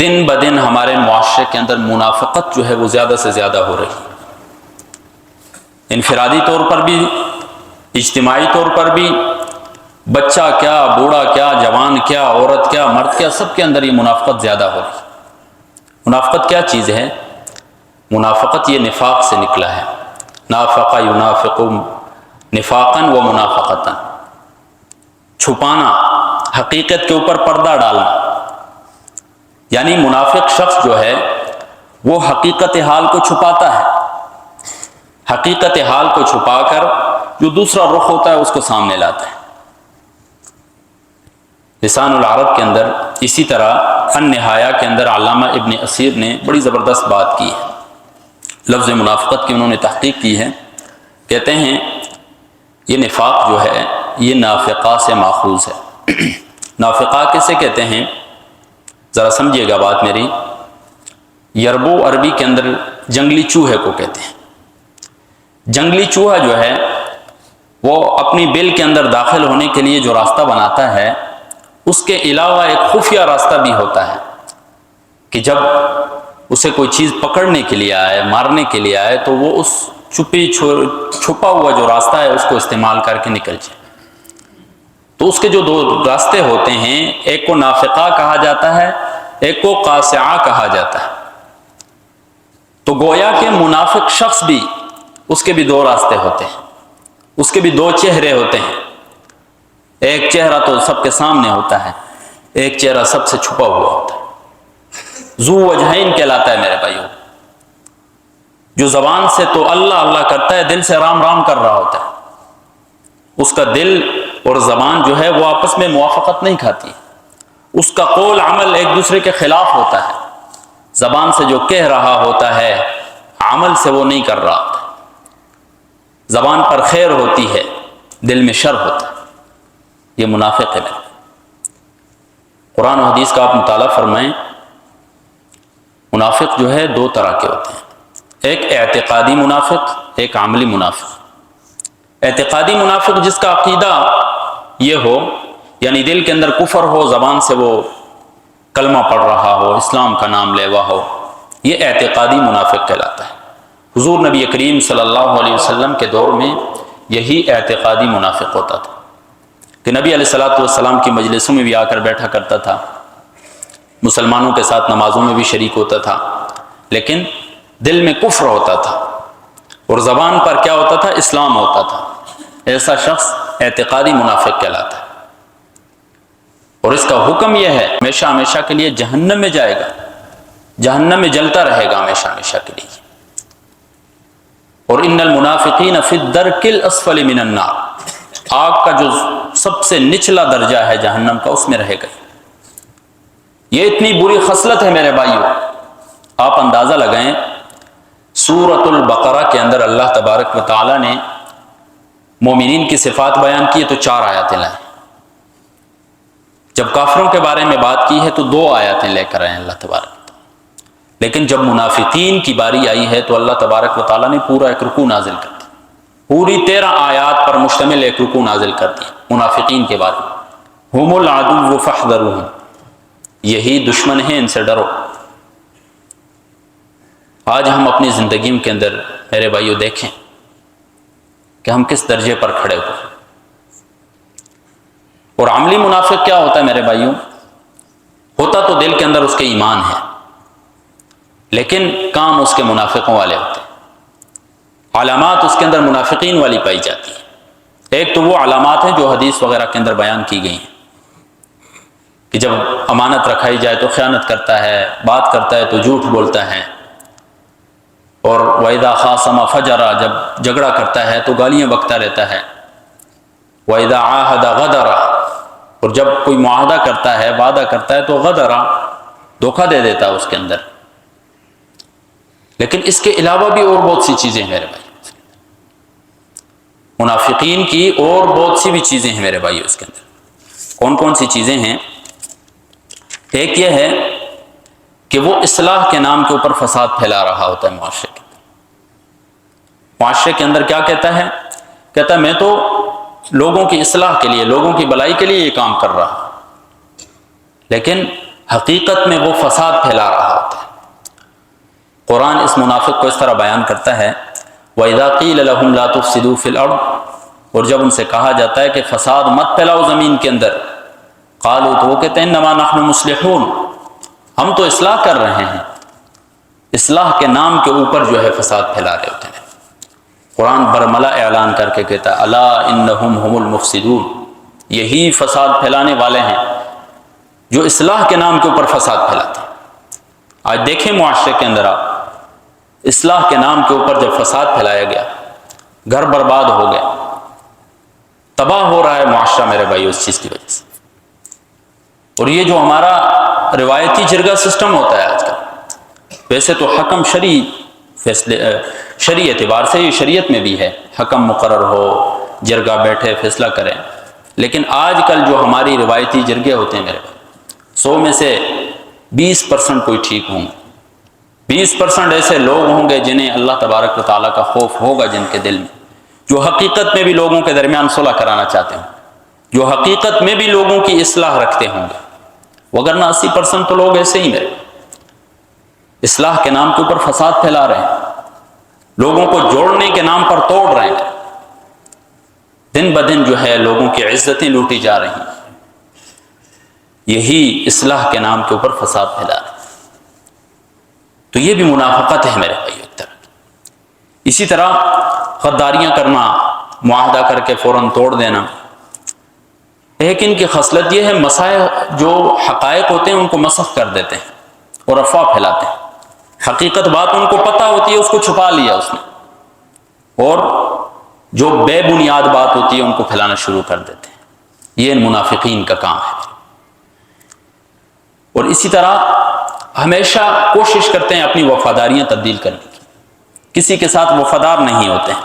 دن بدن ہمارے معاشرے کے اندر منافقت جو ہے وہ زیادہ سے زیادہ ہو رہی ہے، انفرادی طور پر بھی، اجتماعی طور پر بھی، بچہ کیا، بوڑھا کیا، جوان کیا، عورت کیا، مرد کیا، سب کے اندر یہ منافقت زیادہ ہو رہی ہے۔ منافقت کیا چیز ہے؟ منافقت یہ نفاق سے نکلا ہے، نافق ینافق نفاقا و منافقتا، چھپانا، حقیقت کے اوپر پردہ ڈالنا۔ یعنی منافق شخص جو ہے وہ حقیقت حال کو چھپاتا ہے، حقیقت حال کو چھپا کر جو دوسرا رخ ہوتا ہے اس کو سامنے لاتا ہے۔ لسان العرب کے اندر اسی طرح النہایہ کے اندر علامہ ابن اسیر نے بڑی زبردست بات کی ہے، لفظ منافقت کی انہوں نے تحقیق کی ہے۔ کہتے ہیں یہ نفاق جو ہے یہ نافقہ سے ماخوذ ہے۔ نافقہ کسے کہتے ہیں؟ ذرا سمجھیے گا بات میری۔ یربو عربی کے اندر جنگلی چوہے کو کہتے ہیں۔ جنگلی چوہا جو ہے وہ اپنی بل کے اندر داخل ہونے کے لیے جو راستہ بناتا ہے، اس کے علاوہ ایک خفیہ راستہ بھی ہوتا ہے کہ جب اسے کوئی چیز پکڑنے کے لیے آئے، مارنے کے لیے آئے، تو وہ اس چھپا ہوا جو راستہ ہے اس کو استعمال کر کے نکل جائے۔ تو اس کے جو دو راستے ہوتے ہیں، ایک کو نافقہ کہا جاتا ہے، ایک کو قاصعہ کہا جاتا ہے۔ تو گویا کہ منافق شخص بھی، اس کے بھی دو راستے ہوتے ہیں، اس کے بھی دو چہرے ہوتے ہیں۔ ایک چہرہ تو سب کے سامنے ہوتا ہے، ایک چہرہ سب سے چھپا ہوا ہوتا ہے۔ ذو وجہین کہلاتا ہے میرے بھائیوں۔ جو زبان سے تو اللہ اللہ کرتا ہے، دل سے رام رام کر رہا ہوتا ہے، اس کا دل اور زبان جو ہے وہ آپس میں موافقت نہیں کھاتی، اس کا قول عمل ایک دوسرے کے خلاف ہوتا ہے۔ زبان سے جو کہہ رہا ہوتا ہے، عمل سے وہ نہیں کر رہا ہوتا۔ زبان پر خیر ہوتی ہے، دل میں شر ہوتا ہے، یہ منافق ہے۔ قرآن و حدیث کا آپ مطالعہ فرمائیں، منافق جو ہے دو طرح کے ہوتے ہیں، ایک اعتقادی منافق، ایک عملی منافق۔ اعتقادی منافق جس کا عقیدہ یہ ہو، یعنی دل کے اندر کفر ہو، زبان سے وہ کلمہ پڑھ رہا ہو، اسلام کا نام لیوا ہو، یہ اعتقادی منافق کہلاتا ہے۔ حضور نبی کریم صلی اللہ علیہ وسلم کے دور میں یہی اعتقادی منافق ہوتا تھا کہ نبی علیہ الصلوۃ والسلام کی مجلسوں میں بھی آ کر بیٹھا کرتا تھا، مسلمانوں کے ساتھ نمازوں میں بھی شریک ہوتا تھا، لیکن دل میں کفر ہوتا تھا اور زبان پر کیا ہوتا تھا؟ اسلام ہوتا تھا۔ ایسا شخص اعتقادی منافق کہلاتا ہے، اور اس کا حکم یہ ہے ہمیشہ ہمیشہ کے لیے جہنم میں جائے گا، جہنم میں جلتا رہے گا ہمیشہ ہمیشہ کے لیے۔ اور ان المنافقین فی الدرک الاسفل من النار، آگ کا جو سب سے نچلا درجہ ہے جہنم کا، اس میں رہے گا۔ یہ اتنی بری خصلت ہے میرے بھائیوں، آپ اندازہ لگائیں، سورۃ البقرہ کے اندر اللہ تبارک و تعالی نے مومنین کی صفات بیان کی ہے تو 4 آیاتیں لائیں، جب کافروں کے بارے میں بات کی ہے تو 2 آیاتیں لے کر آئے اللہ تبارک و تعالی، لیکن جب منافقین کی باری آئی ہے تو اللہ تبارک و تعالی نے پورا ایک رکوع نازل کر دیا، پوری 13 آیات پر مشتمل ایک رکوع نازل کر دیا منافقین کے بارے میں۔ ہم العدو فاحذروہم، یہی دشمن ہیں، ان سے ڈرو۔ آج ہم اپنی زندگیوں کے اندر میرے بھائیوں دیکھیں کہ ہم کس درجے پر کھڑے ہوئے۔ اور عملی منافق کیا ہوتا ہے میرے بھائیوں؟ ہوتا تو دل کے اندر اس کے ایمان ہے، لیکن کام اس کے منافقوں والے ہوتے ہیں، علامات اس کے اندر منافقین والی پائی جاتی ہیں۔ ایک تو وہ علامات ہیں جو حدیث وغیرہ کے اندر بیان کی گئی ہیں کہ جب امانت رکھائی جائے تو خیانت کرتا ہے، بات کرتا ہے تو جھوٹ بولتا ہے، اور وَإِذَا خَاصَمَ فَجَرَ، جب جھگڑا کرتا ہے تو گالیاں بکتا رہتا ہے، وَإِذَا عَاهَدَ غَدَرَ، اور جب کوئی معاہدہ کرتا ہے، وعدہ کرتا ہے تو غدرا، دھوکہ دے دیتا ہے اس کے اندر۔ لیکن اس کے علاوہ بھی اور بہت سی چیزیں ہیں میرے بھائی، منافقین کی اور بہت سی بھی چیزیں ہیں میرے بھائی اس کے اندر۔ کون کون سی چیزیں ہیں؟ ایک یہ ہے کہ وہ اصلاح کے نام کے اوپر فساد پھیلا رہا ہوتا ہے معاشرے کے اندر۔ معاشرے کے اندر کیا کہتا ہے؟ کہتا ہے میں تو لوگوں کی اصلاح کے لیے، لوگوں کی بلائی کے لیے یہ کام کر رہا، لیکن حقیقت میں وہ فساد پھیلا رہا ہوتا ہے۔ قرآن اس منافق کو اس طرح بیان کرتا ہے وَإِذَا قِيلَ لَهُمْ لَا تُفْسِدُوا فِي الْأَرْضِ، اور جب ان سے کہا جاتا ہے کہ فساد مت پھیلاؤ زمین کے اندر، قالوا، تو وہ کہتے ہیں انما نحن مصلحون، ہم تو اصلاح کر رہے ہیں۔ اصلاح کے نام کے اوپر جو ہے فساد پھیلا رہے ہوتے ہیں۔ قرآن برملا اعلان کر کے کہتا ہے الا انہم هم المفسدون، یہی فساد پھیلانے والے ہیں جو اصلاح کے نام کے اوپر فساد پھیلاتے ہیں۔ آج دیکھیں معاشرے کے اندر آپ، اصلاح کے نام کے اوپر جب فساد پھیلایا گیا، گھر برباد ہو گئے، تباہ ہو رہا ہے معاشرہ میرے بھائی اس چیز کی وجہ سے۔ اور یہ جو ہمارا روایتی جرگہ سسٹم ہوتا ہے آج کل، ویسے تو حکم شرعی اعتبار سے یہ شریعت میں بھی ہے، حکم مقرر ہو، جرگہ بیٹھے فیصلہ کریں، لیکن آج کل جو ہماری روایتی جرگے ہوتے ہیں میرے بھائی، 100 میں سے 20% کوئی ٹھیک ہوں گے، 20% ایسے لوگ ہوں گے جنہیں اللہ تبارک و تعالیٰ کا خوف ہوگا، جن کے دل میں، جو حقیقت میں بھی لوگوں کے درمیان صلح کرانا چاہتے ہوں، جو حقیقت میں بھی لوگوں کی اصلاح رکھتے ہوں گے، وگرنہ 80% تو لوگ ایسے ہی میرے اصلاح کے نام کے اوپر فساد پھیلا رہے ہیں، لوگوں کو جوڑنے کے نام پر توڑ رہے ہیں، دن بدن جو ہے لوگوں کی عزتیں لوٹی جا رہی ہیں، یہی اصلاح کے نام کے اوپر فساد پھیلا رہے ہیں۔ تو یہ بھی منافقت ہے میرے بھائی ایک طرح کی۔ اسی طرح غداریاں کرنا، معاہدہ کر کے فوراً توڑ دینا، ایک ان کی خصلت یہ ہے مسائل جو حقائق ہوتے ہیں ان کو مسخ کر دیتے ہیں اور افواہ پھیلاتے ہیں، حقیقت بات ان کو پتہ ہوتی ہے، اس کو چھپا لیا اس نے، اور جو بے بنیاد بات ہوتی ہے ان کو پھیلانا شروع کر دیتے ہیں۔ یہ ان منافقین کا کام ہے۔ اور اسی طرح ہمیشہ کوشش کرتے ہیں اپنی وفاداریاں تبدیل کرنے کی، کسی کے ساتھ وفادار نہیں ہوتے ہیں۔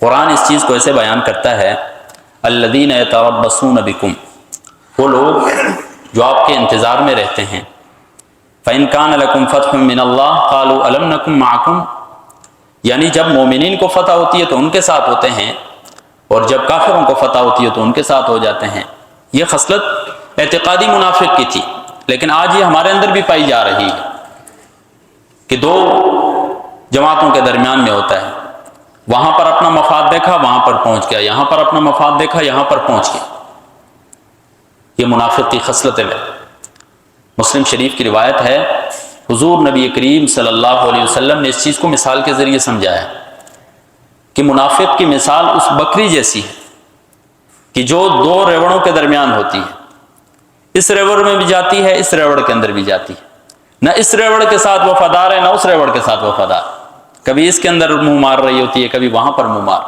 قرآن اس چیز کو ایسے بیان کرتا ہے الذین یتربصون بکم، وہ لوگ جو آپ کے انتظار میں رہتے ہیں، فإن کان لکم فتح من اللہ قالوا الم نکن معکم، یعنی جب مومنین کو فتح ہوتی ہے تو ان کے ساتھ ہوتے ہیں، اور جب کافروں کو فتح ہوتی ہے تو ان کے ساتھ ہو جاتے ہیں۔ یہ خصلت اعتقادی منافق کی تھی، لیکن آج یہ ہمارے اندر بھی پائی جا رہی ہے کہ دو جماعتوں کے درمیان میں ہوتا ہے، وہاں پر اپنا مفاد دیکھا وہاں پر پہنچ گیا، یہاں پر اپنا مفاد دیکھا یہاں پر پہنچ گیا۔ یہ منافق کی خصلت ہے۔ مسلم شریف کی روایت ہے حضور نبی کریم صلی اللہ علیہ وسلم نے اس چیز کو مثال کے ذریعے سمجھایا کہ منافق کی مثال اس بکری جیسی ہے کہ جو دو ریوڑوں کے درمیان ہوتی ہے، اس ریوڑ میں بھی جاتی ہے، اس ریوڑ کے اندر بھی جاتی ہے، نہ اس ریوڑ کے ساتھ وفادار ہے نہ اس ریوڑ کے ساتھ وفادار، کبھی اس کے اندر منہ مار رہی ہوتی ہے کبھی وہاں پر منہ مار۔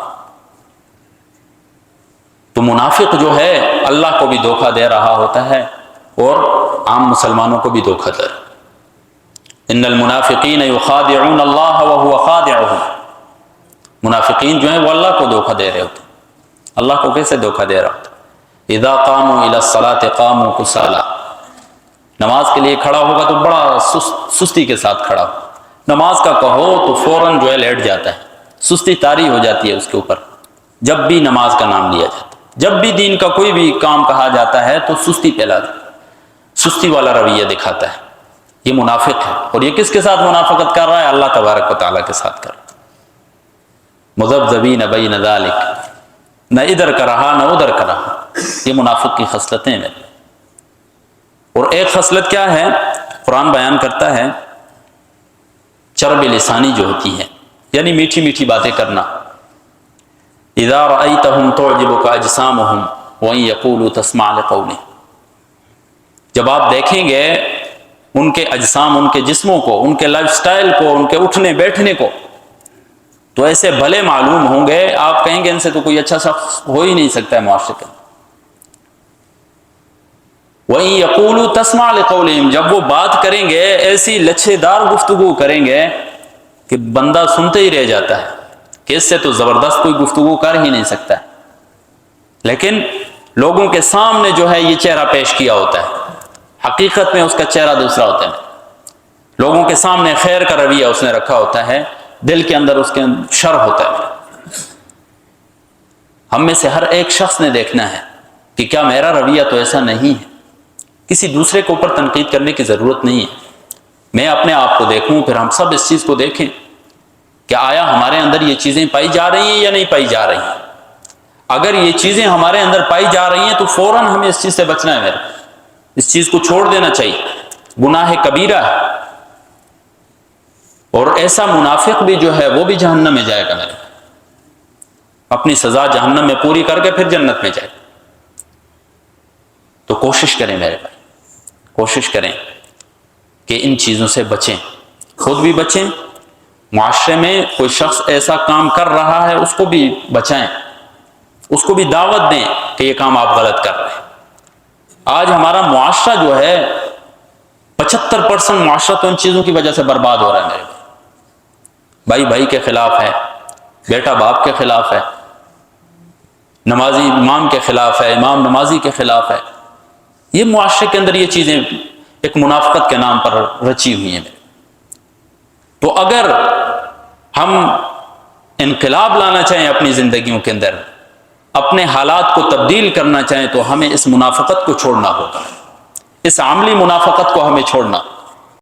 تو منافق جو ہے اللہ کو بھی دھوکہ دے رہا ہوتا ہے اور عام مسلمانوں کو بھی دھوکہ دے رہا۔ ان المنافقین یخادعون اللہ وهو خادعهم، منافقین جو ہیں وہ اللہ کو دھوکہ دے رہے ہوتے ہیں۔ اللہ کو کیسے دھوکہ دے رہا ہوتا ہے؟ اذا قاموا الى الصلاة قاموا کسالى، نماز کے لیے کھڑا ہوگا تو بڑا سستی کے ساتھ کھڑا ہو، نماز کا کہو تو فوراً جو ہے لیٹ جاتا ہے، سستی طاری ہو جاتی ہے اس کے اوپر جب بھی نماز کا نام لیا جاتا ہے، جب بھی دین کا کوئی بھی کام کہا جاتا ہے تو سستی پھیلاتا ہے، سستی والا رویہ دکھاتا ہے۔ یہ منافق ہے، اور یہ کس کے ساتھ منافقت کر رہا ہے؟ اللہ تبارک و تعالیٰ کے ساتھ کر رہا ہے۔ مذبذبین بین ذلک، نہ ادھر کا رہا نہ ادھر کا رہا۔ یہ منافق کی خصلتیں ہیں۔ اور ایک خصلت کیا ہے؟ قرآن بیان کرتا ہے چرب لسانی جو ہوتی ہے، یعنی میٹھی میٹھی باتیں کرنا۔ اذا رأیتہم تعجبک اجسامہم وان یقولوا تسمع لقولہم، جب آپ دیکھیں گے ان کے اجسام، ان کے جسموں کو، ان کے لائف سٹائل کو، ان کے اٹھنے بیٹھنے کو، تو ایسے بھلے معلوم ہوں گے، آپ کہیں گے ان سے تو کوئی اچھا شخص ہو ہی نہیں سکتا ہے معاشرے کے۔ وَإِن يَقُولُوا تَسْمَعْ لِقَوْلِهِمْ، جب وہ بات کریں گے ایسی لچھے دار گفتگو کریں گے کہ بندہ سنتے ہی رہ جاتا ہے کہ اس سے تو زبردست کوئی گفتگو کر ہی نہیں سکتا ہے، لیکن لوگوں کے سامنے جو ہے یہ چہرہ پیش کیا ہوتا ہے، حقیقت میں اس کا چہرہ دوسرا ہوتا ہے۔ لوگوں کے سامنے خیر کا رویہ اس نے رکھا ہوتا ہے، دل کے اندر اس کے شر ہوتا ہے۔ ہم میں سے ہر ایک شخص نے دیکھنا ہے کہ کیا میرا رویہ تو ایسا نہیں ہے، کسی دوسرے کے اوپر تنقید کرنے کی ضرورت نہیں ہے. میں اپنے آپ کو دیکھوں، پھر ہم سب اس چیز کو دیکھیں کہ آیا ہمارے اندر یہ چیزیں پائی جا رہی ہیں یا نہیں پائی جا رہی ہیں. اگر یہ چیزیں ہمارے اندر پائی جا رہی ہیں تو فوراً ہمیں اس چیز سے بچنا ہے. میرے اس چیز کو چھوڑ دینا چاہیے. گناہ کبیرہ ہے، اور ایسا منافق بھی جو ہے وہ بھی جہنم میں جائے گا. میرے اپنی سزا جہنم میں پوری کر کے پھر جنت میں جائے. تو کوشش کریں میرے بھائی، کوشش کریں کہ ان چیزوں سے بچیں، خود بھی بچیں، معاشرے میں کوئی شخص ایسا کام کر رہا ہے اس کو بھی بچائیں، اس کو بھی دعوت دیں کہ یہ کام آپ غلط کر رہے ہیں. آج ہمارا معاشرہ جو ہے 75% معاشرہ تو ان چیزوں کی وجہ سے برباد ہو رہا ہے. میرے بھائی بھائی کے خلاف ہے، بیٹا باپ کے خلاف ہے، نمازی امام کے خلاف ہے، امام نمازی کے خلاف ہے. یہ معاشرے کے اندر یہ چیزیں ایک منافقت کے نام پر رچی ہوئی ہیں. تو اگر ہم انقلاب لانا چاہیں اپنی زندگیوں کے اندر، اپنے حالات کو تبدیل کرنا چاہیں، تو ہمیں اس منافقت کو چھوڑنا ہوگا، اس عملی منافقت کو ہمیں چھوڑنا.